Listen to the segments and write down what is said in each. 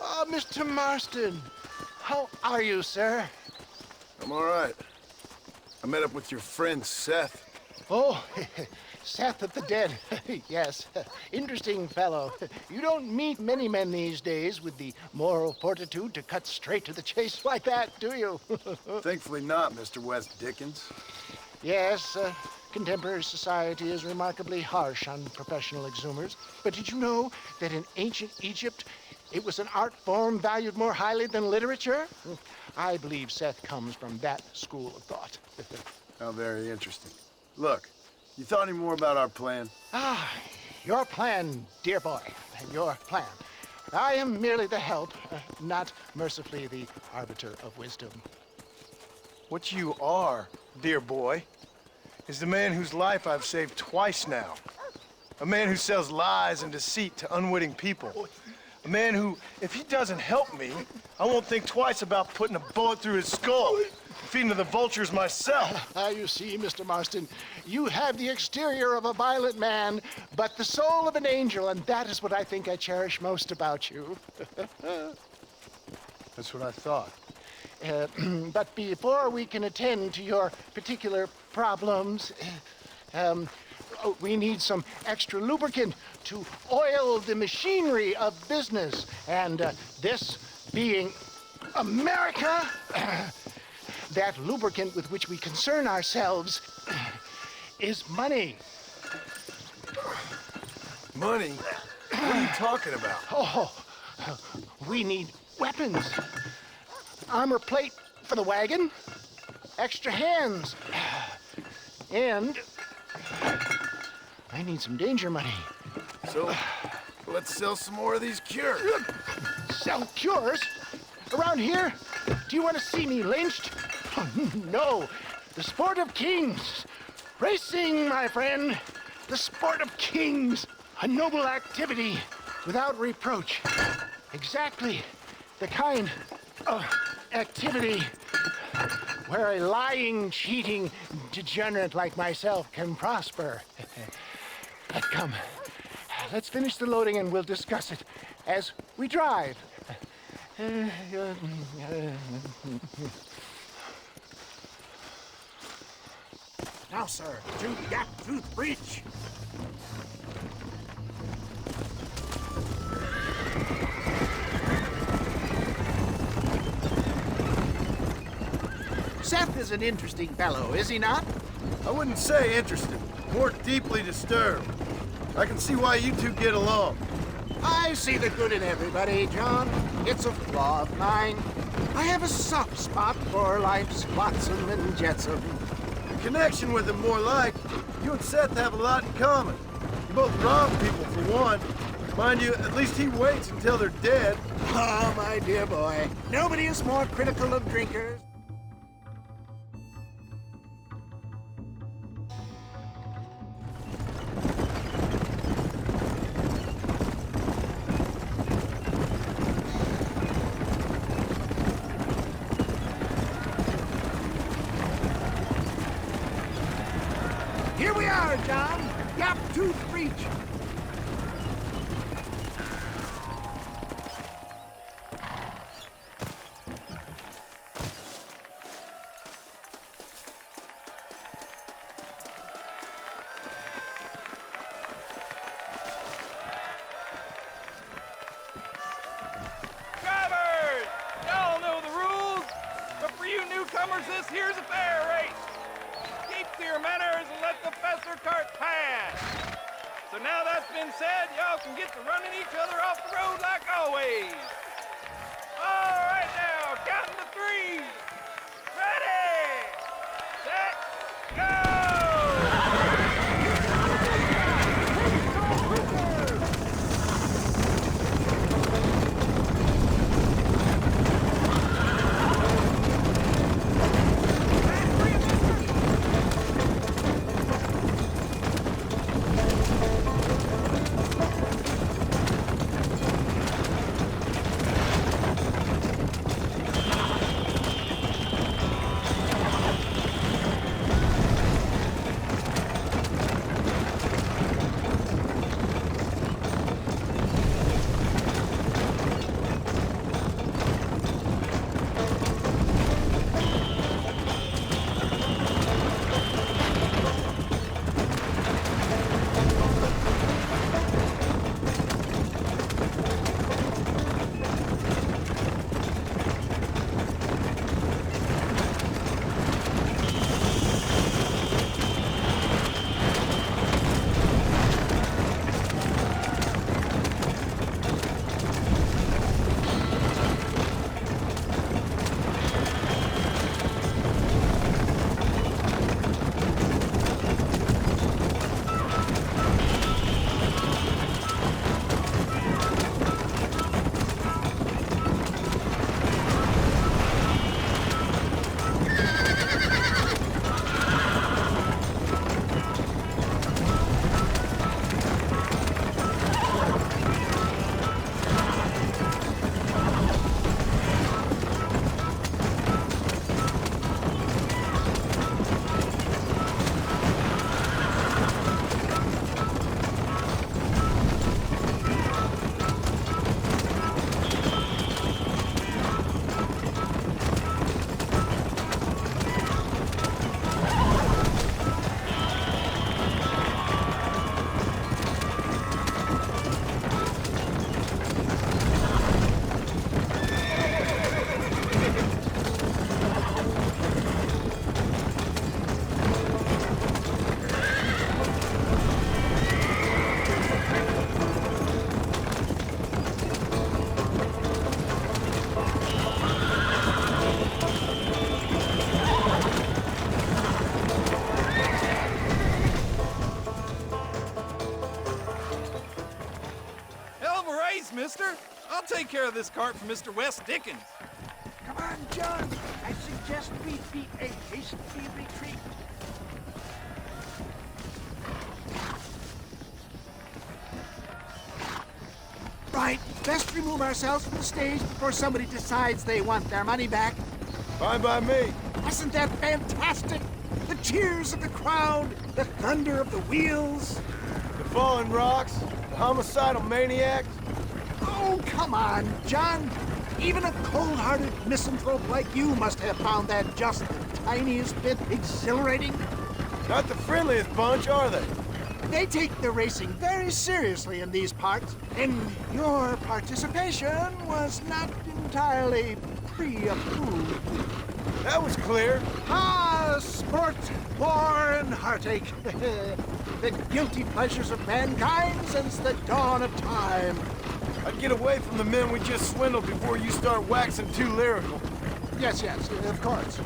Oh, Mr. Marston. How are you, sir? I'm all right. I met up with your friend, Seth. Oh, Seth of the Dead. Yes, interesting fellow. You don't meet many men these days with the moral fortitude to cut straight to the chase like that, do you? Thankfully not, Mr. Wes Dickens. Yes, contemporary society is remarkably harsh on professional exhumers. But did you know that in ancient Egypt, it was an art form valued more highly than literature? I believe Seth comes from that school of thought. How very interesting. Look, you thought any more about our plan? Ah, your plan, dear boy, your plan. I am merely the help, not mercifully the arbiter of wisdom. What you are, dear boy, is the man whose life I've saved twice now. A man who sells lies and deceit to unwitting people. A man who, if he doesn't help me, I won't think twice about putting a bullet through his skull, feeding to the vultures myself. You see, Mr. Marston, you have the exterior of a violent man, but the soul of an angel, and that is what I think I cherish most about you. That's what I thought. But before we can attend to your particular problems, we need some extra lubricant to oil the machinery of business. And this being America, that lubricant with which we concern ourselves is money. Money? What are you talking about? Oh, we need weapons. Armor plate for the wagon, extra hands, and I need some danger money. So, let's sell some more of these cures. Sell cures? Around here? Do you want to see me lynched? Oh, no, the sport of kings. Racing, my friend, the sport of kings. A noble activity without reproach. Exactly the kind of activity where a lying, cheating degenerate like myself can prosper. But come, let's finish the loading and we'll discuss it as we drive. Now, sir, to Gap Tooth Breach. Seth is an interesting fellow, is he not? I wouldn't say interested, more deeply disturbed. I can see why you two get along. I see the good in everybody, John. It's a flaw of mine. I have a soft spot for life's flotsam and jetsam. The connection with him more like, you and Seth have a lot in common. You both rob people for one. Mind you, at least he waits until they're dead. Oh, my dear boy. Nobody is more critical of drinkers. Here we are, John. Gap Tooth Breach. Drivers! Y'all know the rules, but for you newcomers, this here's a fair race. Keep to your manners and let the fester cart pass. So now that's been said, y'all can get to running each other off the road like always. All right now, counting to three. Ready, set, go! take care of this cart for Mr. Wes Dickens. Come on, John. I suggest we beat a hasty retreat. Right, best remove ourselves from the stage before somebody decides they want their money back. Fine by me. Wasn't that fantastic? The cheers of the crowd, the thunder of the wheels. The falling rocks, the homicidal maniacs. Oh, come on, John. Even a cold-hearted misanthrope like you must have found that just the tiniest bit exhilarating. Not the friendliest bunch, are they? They take the racing very seriously in these parts, and your participation was not entirely pre-approved. That was clear. Ah, sport, war, and heartache. The guilty pleasures of mankind since the dawn of time. I'd get away from the men we just swindled before you start waxing too lyrical. Yes, of course.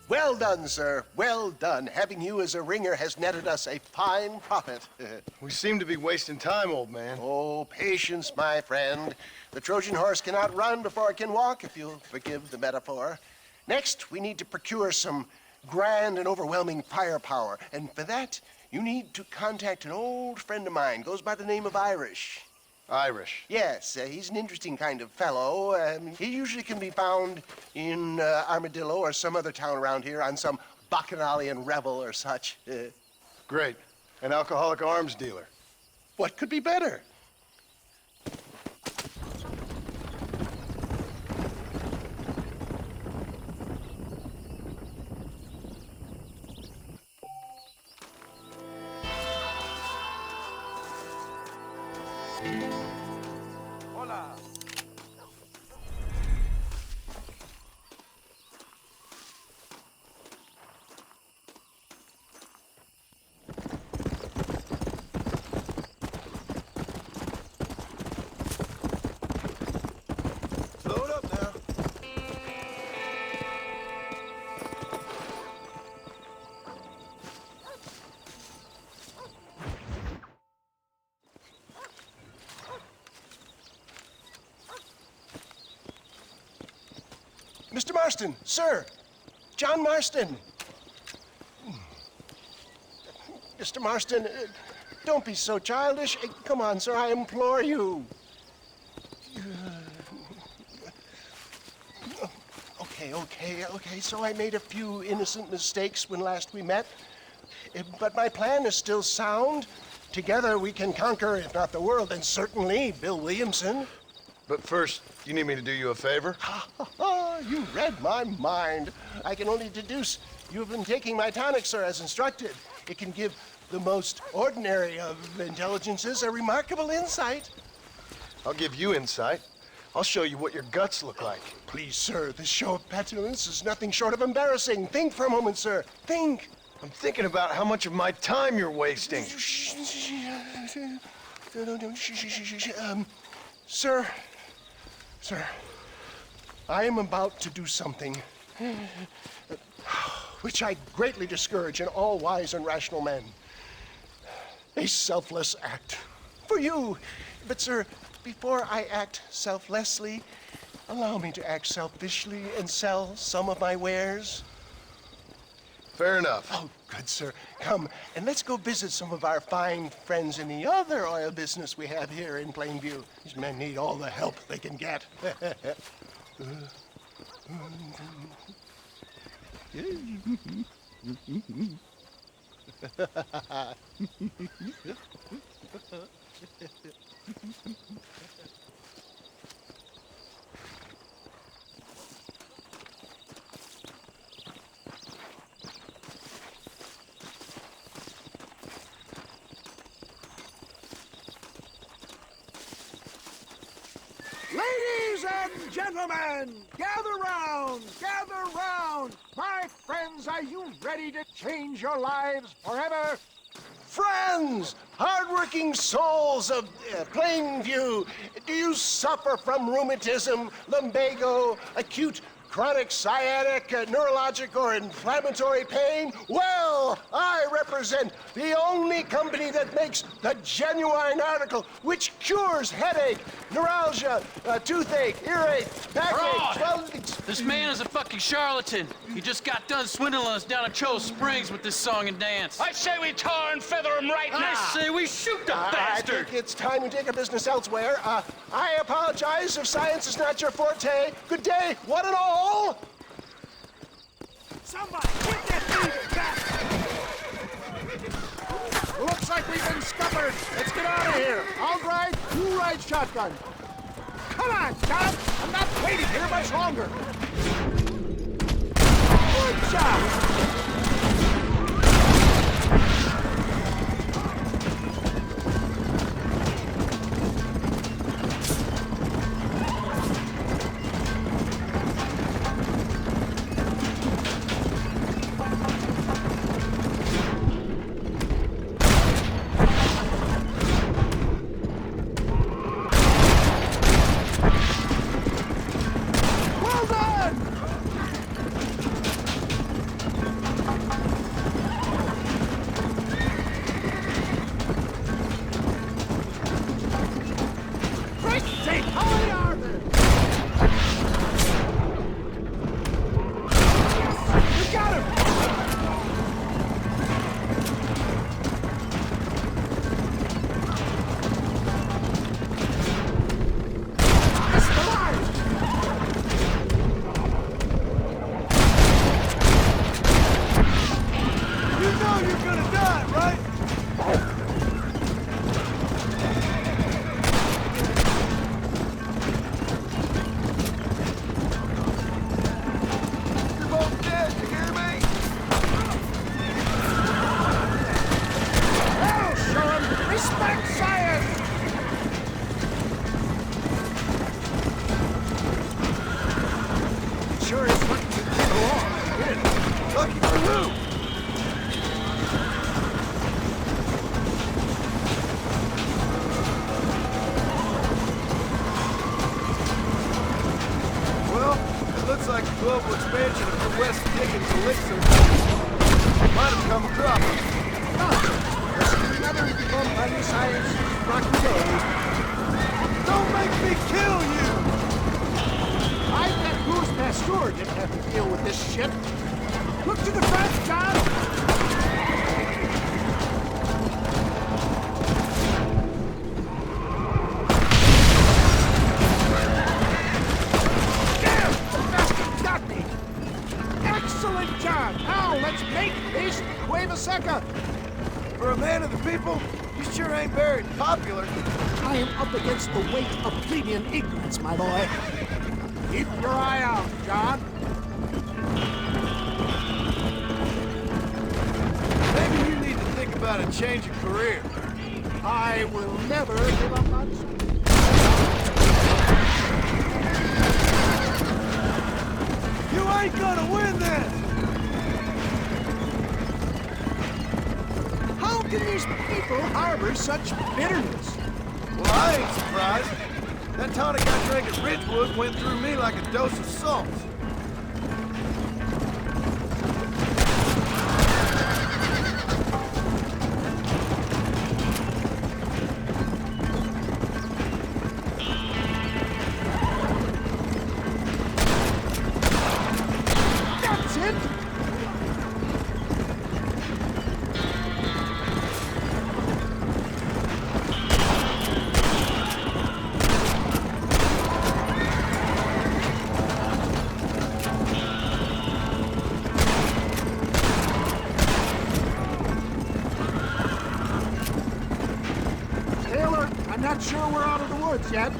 Well done, sir. Well done. Having you as a ringer has netted us a fine profit. We seem to be wasting time, old man. Oh, patience, my friend. The Trojan horse cannot run before it can walk, if you'll forgive the metaphor. Next, we need to procure some grand and overwhelming firepower. And for that, you need to contact an old friend of mine. Goes by the name of Irish. Irish. Yes, he's an interesting kind of fellow. He usually can be found in Armadillo or some other town around here on some bacchanalian revel or such. Great. An alcoholic arms dealer. What could be better? Hola. Slow it up now. Mr. Marston, sir. John Marston. Mr. Marston, don't be so childish. Come on, sir, I implore you. Okay, so I made a few innocent mistakes when last we met. But my plan is still sound. Together we can conquer, if not the world, then certainly Bill Williamson. But first, you need me to do you a favor? You read my mind. I can only deduce you've been taking my tonic, sir, as instructed. It can give the most ordinary of intelligences a remarkable insight. I'll give you insight. I'll show you what your guts look like. Please, sir, this show of petulance is nothing short of embarrassing. Think for a moment, sir. Think. I'm thinking about how much of my time you're wasting. Sir, I am about to do something which I greatly discourage in all wise and rational men. A selfless act for you. But, sir, before I act selflessly, allow me to act selfishly and sell some of my wares. Fair enough. Oh, good, sir. Come, and let's go visit some of our fine friends in the other oil business we have here in Plainview. These men need all the help they can get. Ladies and gentlemen, gather round, gather round. My friends, are you ready to change your lives forever? Friends, hardworking souls of Plainview, do you suffer from rheumatism, lumbago, acute chronic sciatic, neurologic, or inflammatory pain? Well, I represent the only company that makes the genuine article which cures headache, neuralgia, toothache, earache, backache, This man is a fucking charlatan. He just got done swindling us down at Cho Springs with this song and dance. I say we tar and feather him right now. I say we shoot the I bastard. think it's time we take our business elsewhere. I apologize if science is not your forte. Good day, one and all. Somebody, get that thieving bastard! Looks like we've been scuppered. Let's get out of here. I'll drive, you ride shotgun. Come on, John. I'm not waiting here much longer. Good job. Looks like a global expansion of the Wes Dickens elixir might have come across. Another company science rock day. Don't make me kill you! I bet Goose Pasteur didn't have to deal with this shit. Look to the front, John! For a man of the people, you sure ain't very popular. I am up against the weight of plebeian ignorance, my boy. Keep your eye out, John. Maybe you need to think about a change of career. I will never give up on something. You ain't gonna win this! How can these people harbor such bitterness? Well, I ain't surprised. That tonic I drank at Ridgewood went through me like a dose of salt. That's it! I'm not sure we're out of the woods yet.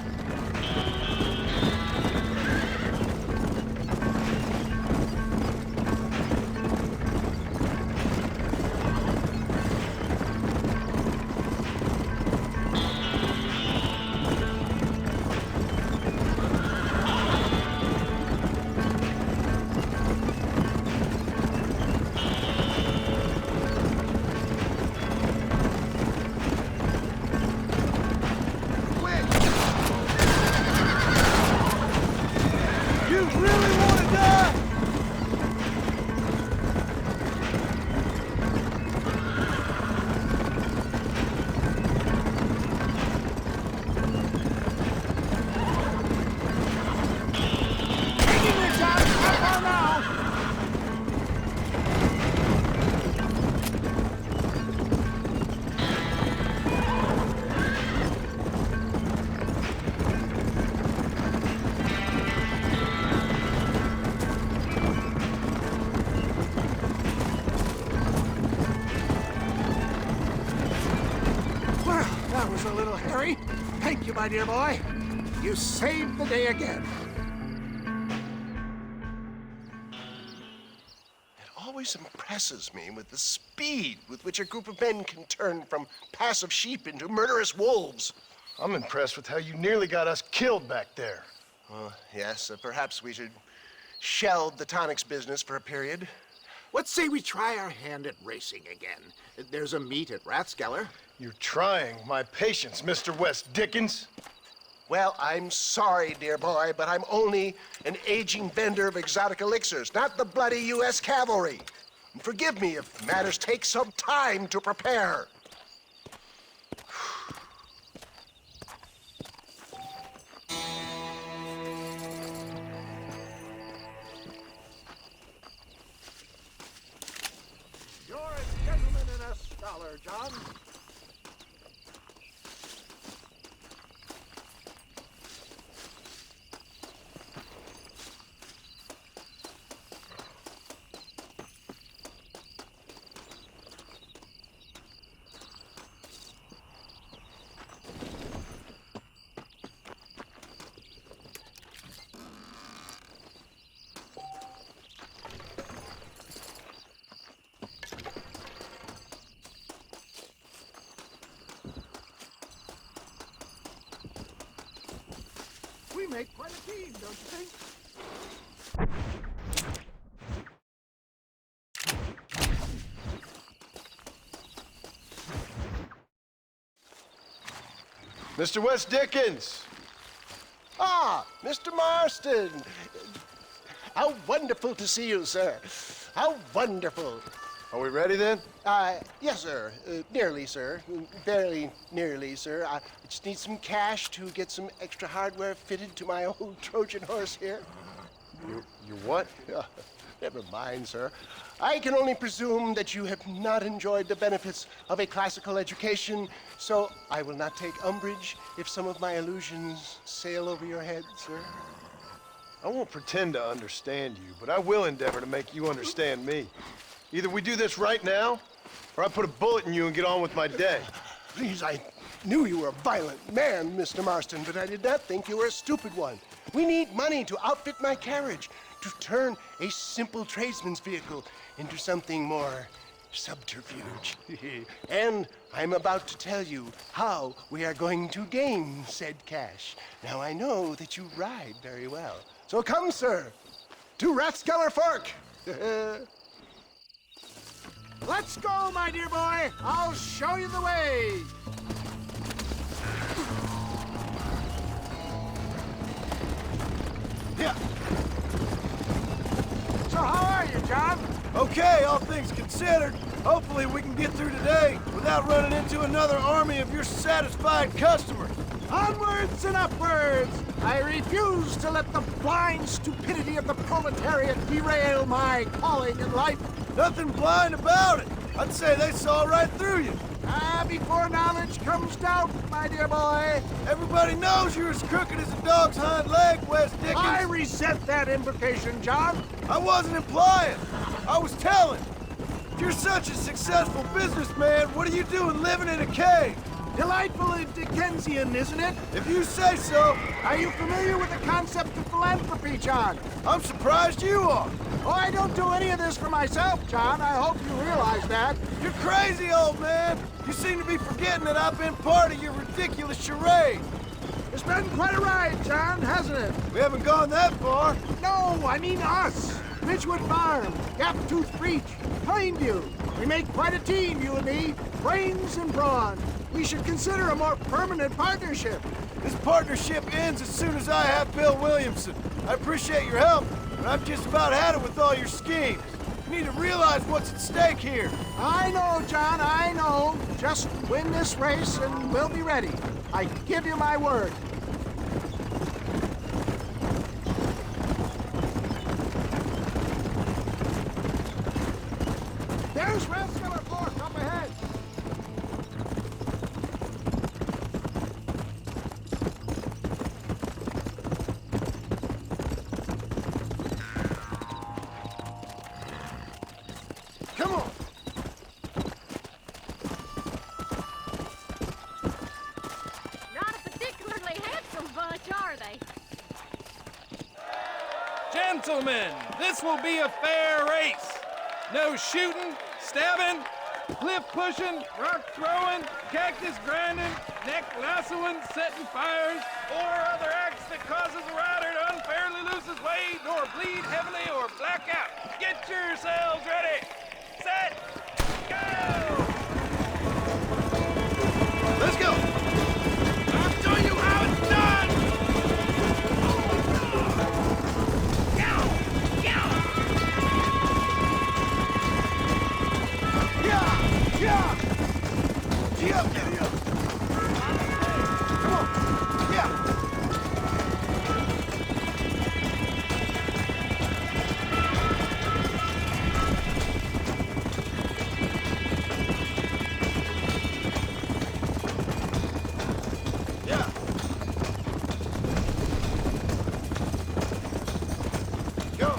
little Harry. Thank you, my dear boy. You saved the day again. It always impresses me with the speed with which a group of men can turn from passive sheep into murderous wolves. I'm impressed with how you nearly got us killed back there. Yes, perhaps we should shelve the tonics business for a period. Let's say we try our hand at racing again. There's a meet at Rathskeller. You're trying my patience, Mr. Wes Dickens. Well, I'm sorry, dear boy, but I'm only an aging vendor of exotic elixirs, not the bloody U.S. cavalry. Forgive me if matters take some time to prepare. You're a gentleman and a scholar, John. We make quite a team, don't you think? Mr. Wes Dickens! Ah, Mr. Marston. How wonderful to see you, sir. How wonderful. Are we ready then? Yes, sir. Nearly, sir. Barely nearly, sir. I just need some cash to get some extra hardware fitted to my old Trojan horse here. You what? Never mind, sir. I can only presume that you have not enjoyed the benefits of a classical education, so I will not take umbrage if some of my illusions sail over your head, sir. I won't pretend to understand you, but I will endeavor to make you understand me. Either we do this right now, or I put a bullet in you and get on with my day. Please, I knew you were a violent man, Mr. Marston, but I did not think you were a stupid one. We need money to outfit my carriage, to turn a simple tradesman's vehicle into something more subterfuge. And I'm about to tell you how we are going to gain said cash. Now, I know that you ride very well. So come, sir, to Rathskeller Fork. Let's go, my dear boy. I'll show you the way. Yeah. So how are you, John? Okay, all things considered. Hopefully we can get through today without running into another army of your satisfied customers. Onwards and upwards! I refuse to let the blind stupidity of the proletariat derail my calling in life. Nothing blind about it. I'd say they saw right through you. Before knowledge comes doubt, my dear boy. Everybody knows you're as crooked as a dog's hind leg, Wes Dickens. I resent that implication, John. I wasn't implying. I was telling. If you're such a successful businessman, what are you doing living in a cave? Delightful and Dickensian, isn't it? If you say so. Are you familiar with the concept of philanthropy, John? I'm surprised you are. Oh, I don't do any of this for myself, John. I hope you realize that. You're crazy, old man. You seem to be forgetting that I've been part of your ridiculous charade. It's been quite a ride, John, hasn't it? We haven't gone that far. No, I mean us. Ridgewood Farm, Gap-Tooth Breach, Plainview. We make quite a team, you and me. Brains and brawn. We should consider a more permanent partnership. This partnership ends as soon as I have Bill Williamson. I appreciate your help, but I've just about had it with all your schemes. You need to realize what's at stake here. I know, John, I know. Just win this race and we'll be ready. I give you my word. There's Rathskeller Fork up ahead. Come on. Gentlemen, this will be a fair race. No shooting, stabbing, cliff pushing, rock throwing, cactus grinding, neck lassoing, setting fires, or other acts that causes a rider to unfairly lose his way, nor bleed heavily or black out. Get yourselves ready. Set, go! Let's go! I'll show you how it's done! Yeah! Yeah! Gee up, giddy up! Come on! Yeah! Yeah! Go!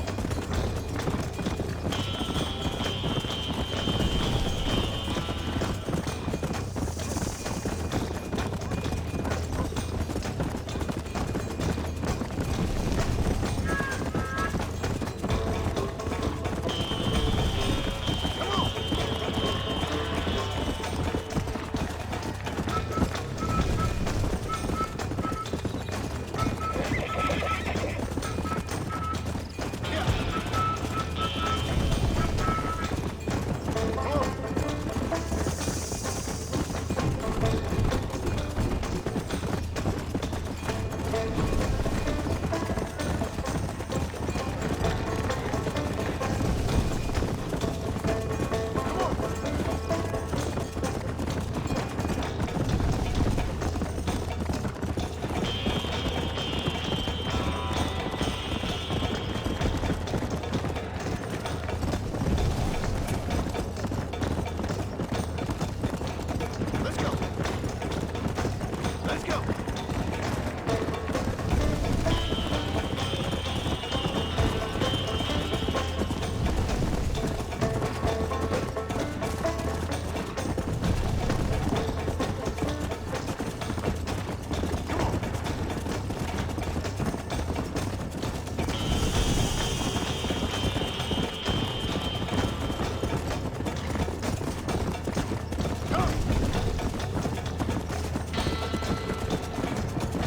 Let's go! Let's go!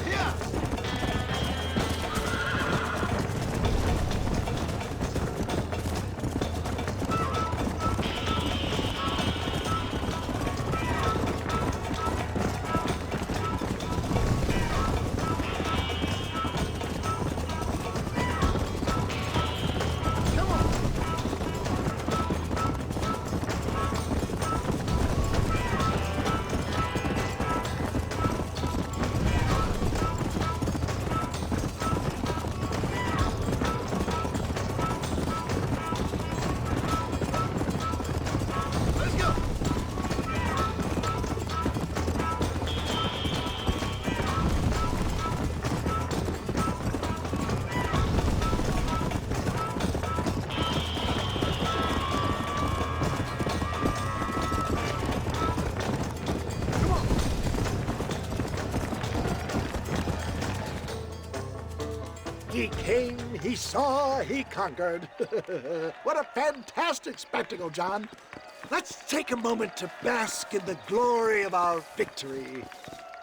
Yeah! Come on! Let's go! Come on! He came, he saw, he conquered. What a fantastic spectacle, John. Let's take a moment to bask in the glory of our victory.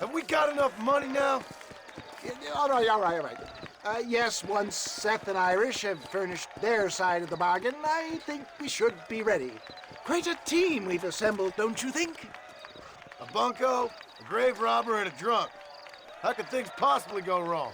Have we got enough money now? All right. Yes, once Seth and Irish have furnished their side of the bargain, I think we should be ready. Quite a team we've assembled, don't you think? A bunco, a grave robber, and a drunk. How could things possibly go wrong?